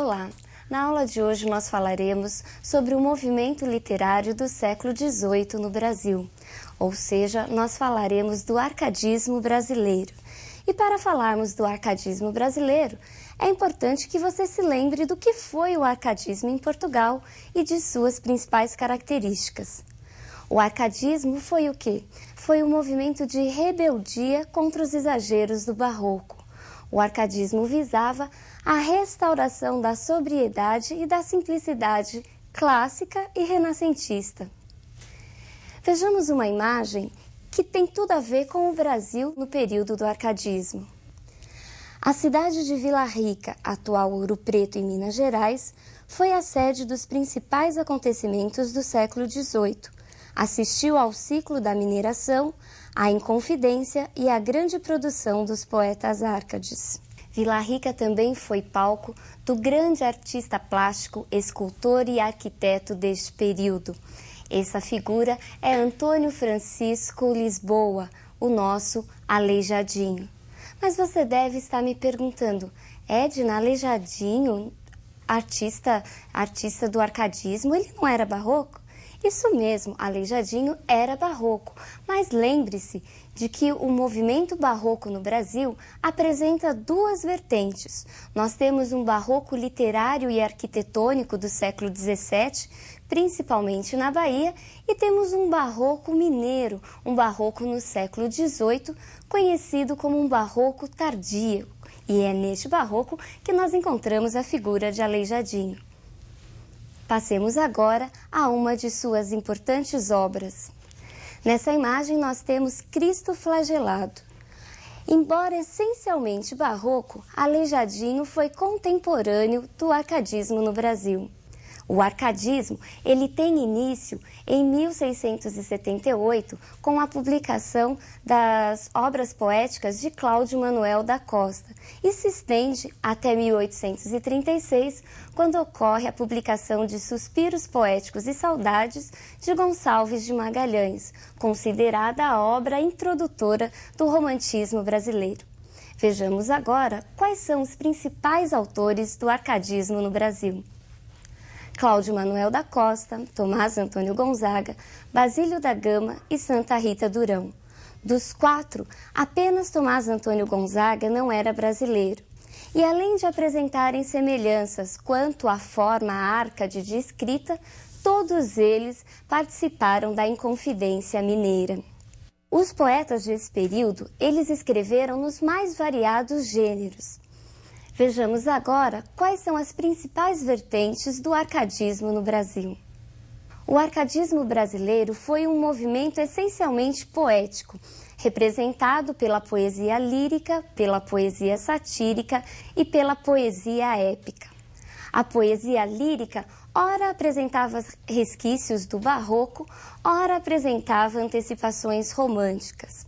Olá! Na aula de hoje nós falaremos sobre o movimento literário do século XVIII no Brasil, ou seja, nós falaremos do arcadismo brasileiro. E para falarmos do arcadismo brasileiro, é importante que você se lembre do que foi o arcadismo em Portugal e de suas principais características. O arcadismo foi o quê? Foi um movimento de rebeldia contra os exageros do barroco. O arcadismo visava a restauração da sobriedade e da simplicidade clássica e renascentista. Vejamos uma imagem que tem tudo a ver com o Brasil no período do arcadismo. A cidade de Vila Rica, atual Ouro Preto, em Minas Gerais, foi a sede dos principais acontecimentos do século XVIII. Assistiu ao ciclo da mineração, à Inconfidência e à grande produção dos poetas árcades. Vila Rica também foi palco do grande artista plástico, escultor e arquiteto deste período. Essa figura é Antônio Francisco Lisboa, o nosso Aleijadinho. Mas você deve estar me perguntando, Edna, Aleijadinho, artista do arcadismo, ele não era barroco? Isso mesmo, Aleijadinho era barroco, mas lembre-se de que o movimento barroco no Brasil apresenta duas vertentes. Nós temos um barroco literário e arquitetônico do século XVII, principalmente na Bahia, e temos um barroco mineiro, um barroco no século XVIII, conhecido como um barroco tardio. E é neste barroco que nós encontramos a figura de Aleijadinho. Passemos agora a uma de suas importantes obras. Nessa imagem nós temos Cristo flagelado. Embora essencialmente barroco, Aleijadinho foi contemporâneo do arcadismo no Brasil. O arcadismo ele tem início em 1678 com a publicação das obras poéticas de Cláudio Manuel da Costa e se estende até 1836, quando ocorre a publicação de Suspiros Poéticos e Saudades de Gonçalves de Magalhães, considerada a obra introdutora do romantismo brasileiro. Vejamos agora quais são os principais autores do arcadismo no Brasil. Cláudio Manuel da Costa, Tomás Antônio Gonzaga, Basílio da Gama e Santa Rita Durão. Dos quatro, apenas Tomás Antônio Gonzaga não era brasileiro. E além de apresentarem semelhanças quanto à forma árcade de escrita, todos eles participaram da Inconfidência mineira. Os poetas desse período, eles escreveram nos mais variados gêneros. Vejamos agora quais são as principais vertentes do arcadismo no Brasil. O arcadismo brasileiro foi um movimento essencialmente poético, representado pela poesia lírica, pela poesia satírica e pela poesia épica. A poesia lírica ora apresentava resquícios do barroco, ora apresentava antecipações românticas.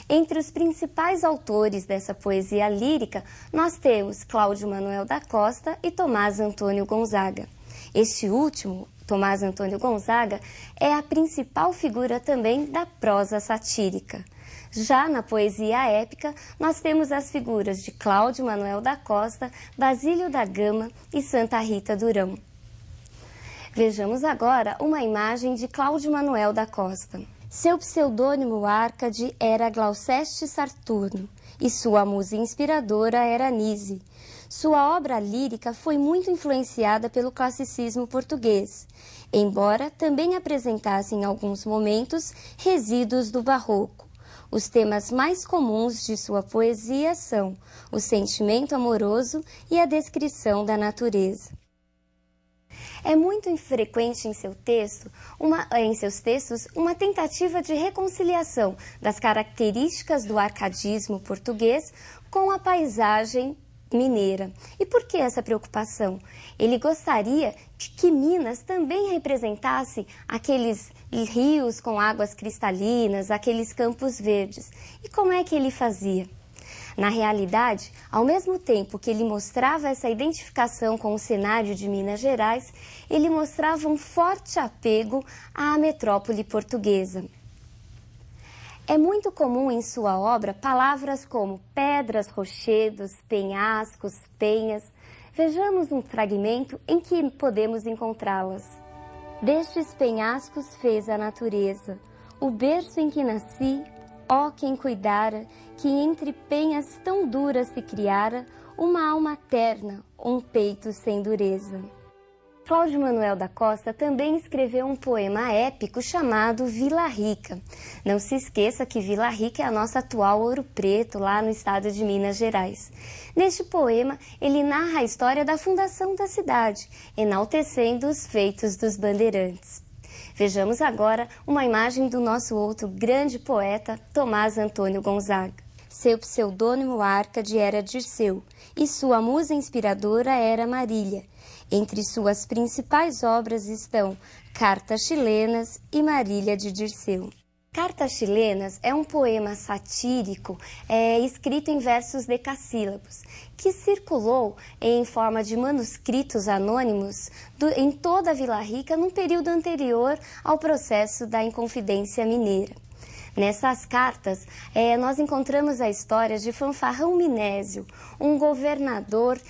Entre os principais autores dessa poesia lírica, nós temos Cláudio Manuel da Costa e Tomás Antônio Gonzaga. Este último, Tomás Antônio Gonzaga, é a principal figura também da prosa satírica. Já na poesia épica, nós temos as figuras de Cláudio Manuel da Costa, Basílio da Gama e Santa Rita Durão. Vejamos agora uma imagem de Cláudio Manuel da Costa. Seu pseudônimo Árcade era Glauceste Saturno e sua musa inspiradora era Nise. Sua obra lírica foi muito influenciada pelo classicismo português, embora também apresentasse em alguns momentos resíduos do barroco. Os temas mais comuns de sua poesia são o sentimento amoroso e a descrição da natureza. É muito infrequente em seus textos uma tentativa de reconciliação das características do arcadismo português com a paisagem mineira. E por que essa preocupação? Ele gostaria de que Minas também representasse aqueles rios com águas cristalinas, aqueles campos verdes. E como é que ele fazia? Na realidade, ao mesmo tempo que ele mostrava essa identificação com o cenário de Minas Gerais, ele mostrava um forte apego à metrópole portuguesa. É muito comum em sua obra palavras como pedras, rochedos, penhascos, penhas. Vejamos um fragmento em que podemos encontrá-las. Destes penhascos fez a natureza, o berço em que nasci, ó quem cuidara, que entre penhas tão duras se criara, uma alma terna, um peito sem dureza. Cláudio Manuel da Costa também escreveu um poema épico chamado Vila Rica. Não se esqueça que Vila Rica é a nossa atual Ouro Preto, lá no estado de Minas Gerais. Neste poema, ele narra a história da fundação da cidade, enaltecendo os feitos dos bandeirantes. Vejamos agora uma imagem do nosso outro grande poeta, Tomás Antônio Gonzaga. Seu pseudônimo Árcade era Dirceu, e sua musa inspiradora era Marília. Entre suas principais obras estão Cartas Chilenas e Marília de Dirceu. Cartas Chilenas é um poema satírico escrito em versos decassílabos, que circulou em forma de manuscritos anônimos em toda a Vila Rica num período anterior ao processo da Inconfidência Mineira. Nessas cartas, nós encontramos a história de Fanfarrão Minésio, um governador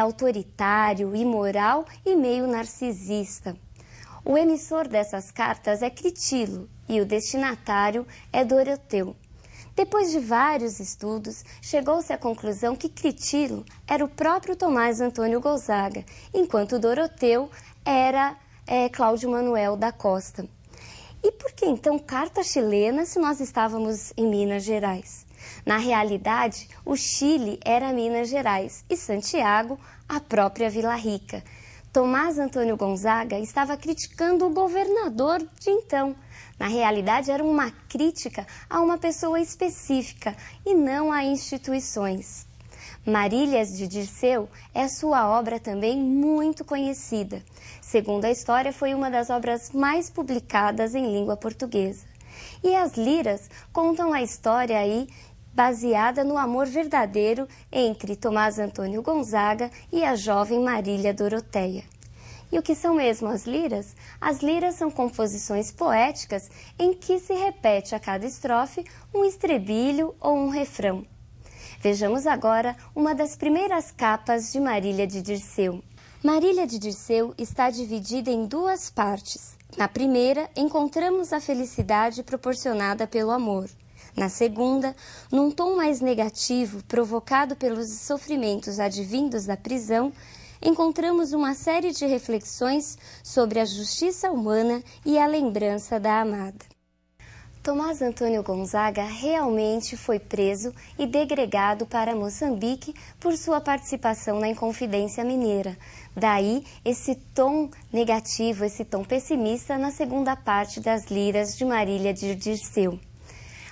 autoritário, imoral e meio narcisista. O emissor dessas cartas é Critilo e o destinatário é Doroteu. Depois de vários estudos, chegou-se à conclusão que Critilo era o próprio Tomás Antônio Gonzaga, enquanto Doroteu era Cláudio Manuel da Costa. E por que então carta chilena se nós estávamos em Minas Gerais? Na realidade, o Chile era Minas Gerais e Santiago, a própria Vila Rica. Tomás Antônio Gonzaga estava criticando o governador de então. Na realidade, era uma crítica a uma pessoa específica e não a instituições. Marílias de Dirceu é sua obra também muito conhecida. Segundo a história, foi uma das obras mais publicadas em língua portuguesa. E as liras contam a história baseada no amor verdadeiro entre Tomás Antônio Gonzaga e a jovem Marília Doroteia. E o que são mesmo as liras? As liras são composições poéticas em que se repete a cada estrofe um estrebilho ou um refrão. Vejamos agora uma das primeiras capas de Marília de Dirceu. Marília de Dirceu está dividida em duas partes. Na primeira, encontramos a felicidade proporcionada pelo amor. Na segunda, num tom mais negativo, provocado pelos sofrimentos advindos da prisão, encontramos uma série de reflexões sobre a justiça humana e a lembrança da amada. Tomás Antônio Gonzaga realmente foi preso e degregado para Moçambique por sua participação na Inconfidência Mineira. Daí esse tom negativo, esse tom pessimista na segunda parte das liras de Marília de Dirceu.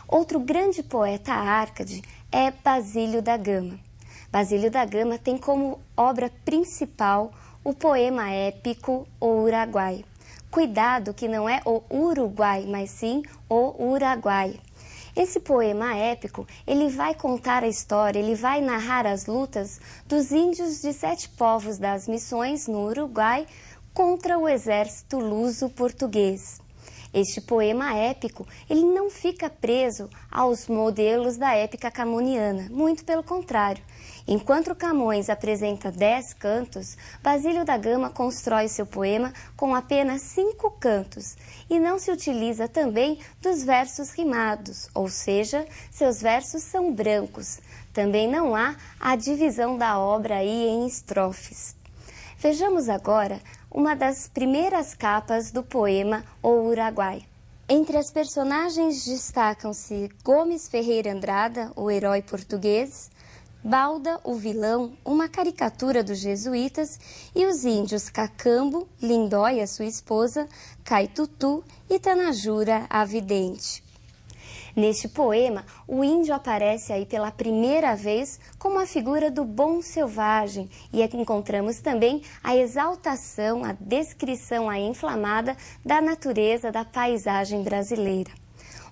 Outro grande poeta Árcade é Basílio da Gama. Basílio da Gama tem como obra principal o poema épico O Uraguai. Cuidado que não é o Uruguai, mas sim o Uraguai. Esse poema épico, ele vai contar a história, ele vai narrar as lutas dos índios de 7 povos das Missões no Uruguai contra o exército luso-português. Este poema épico, ele não fica preso aos modelos da épica camoniana, muito pelo contrário. Enquanto Camões apresenta 10 cantos, Basílio da Gama constrói seu poema com apenas 5 cantos e não se utiliza também dos versos rimados, ou seja, seus versos são brancos. Também não há a divisão da obra em estrofes. Vejamos agora uma das primeiras capas do poema O Uraguai. Entre as personagens destacam-se Gomes Ferreira Andrada, o herói português, Balda, o vilão, uma caricatura dos jesuítas, e os índios Cacambo, Lindóia, sua esposa, Caitutu e Tanajura, a vidente. Neste poema, o índio aparece aí pela primeira vez como a figura do bom selvagem e aqui encontramos também a exaltação, a descrição aí inflamada da natureza, da paisagem brasileira.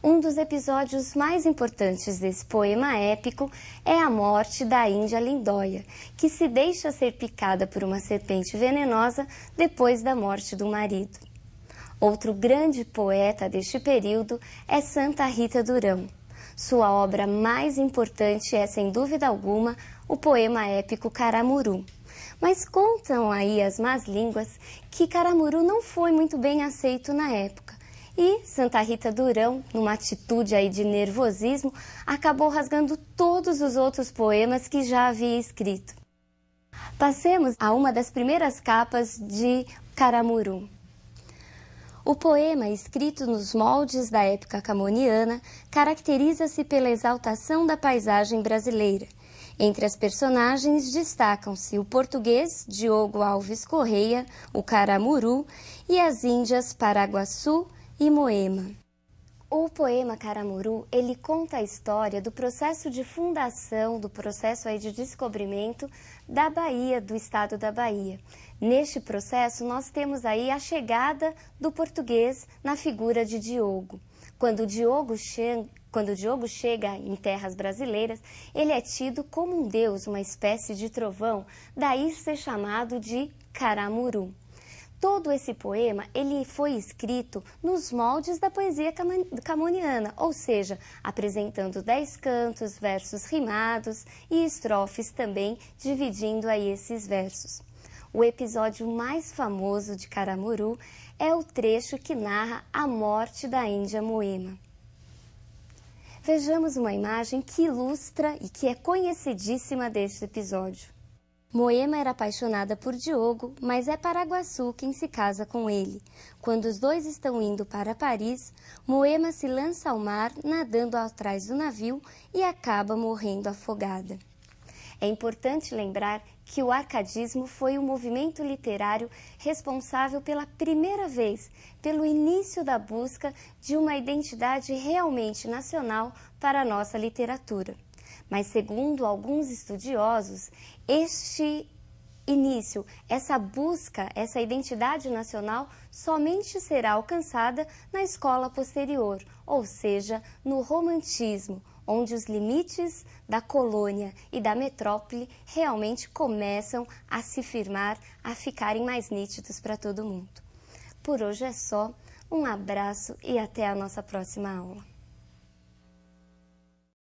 Um dos episódios mais importantes desse poema épico é a morte da índia Lindóia, que se deixa ser picada por uma serpente venenosa depois da morte do marido. Outro grande poeta deste período é Santa Rita Durão. Sua obra mais importante é, sem dúvida alguma, o poema épico Caramuru. Mas contam aí as más línguas que Caramuru não foi muito bem aceito na época. E Santa Rita Durão, numa atitude aí de nervosismo, acabou rasgando todos os outros poemas que já havia escrito. Passemos a uma das primeiras capas de Caramuru. O poema, escrito nos moldes da época camoniana, caracteriza-se pela exaltação da paisagem brasileira. Entre as personagens destacam-se o português Diogo Alves Correia, o Caramuru, e as índias Paraguaçu e Moema. O poema Caramuru, ele conta a história do processo de fundação, do processo aí de descobrimento da Bahia, do estado da Bahia. Neste processo, nós temos aí a chegada do português na figura de Diogo. Quando Diogo chega em terras brasileiras, ele é tido como um deus, uma espécie de trovão, daí ser chamado de Caramuru. Todo esse poema ele foi escrito nos moldes da poesia camoniana, ou seja, apresentando 10 cantos, versos rimados e estrofes também, dividindo aí esses versos. O episódio mais famoso de Caramuru é o trecho que narra a morte da Índia Moema. Vejamos uma imagem que ilustra e que é conhecidíssima deste episódio. Moema era apaixonada por Diogo, mas é Paraguaçu quem se casa com ele. Quando os dois estão indo para Paris, Moema se lança ao mar, nadando atrás do navio e acaba morrendo afogada. É importante lembrar que o arcadismo foi o movimento literário responsável pela primeira vez pelo início da busca de uma identidade realmente nacional para a nossa literatura. Mas, segundo alguns estudiosos, este início, essa busca, essa identidade nacional somente será alcançada na escola posterior, ou seja, no romantismo, onde os limites da colônia e da metrópole realmente começam a se firmar, a ficarem mais nítidos para todo mundo. Por hoje é só, um abraço e até a nossa próxima aula.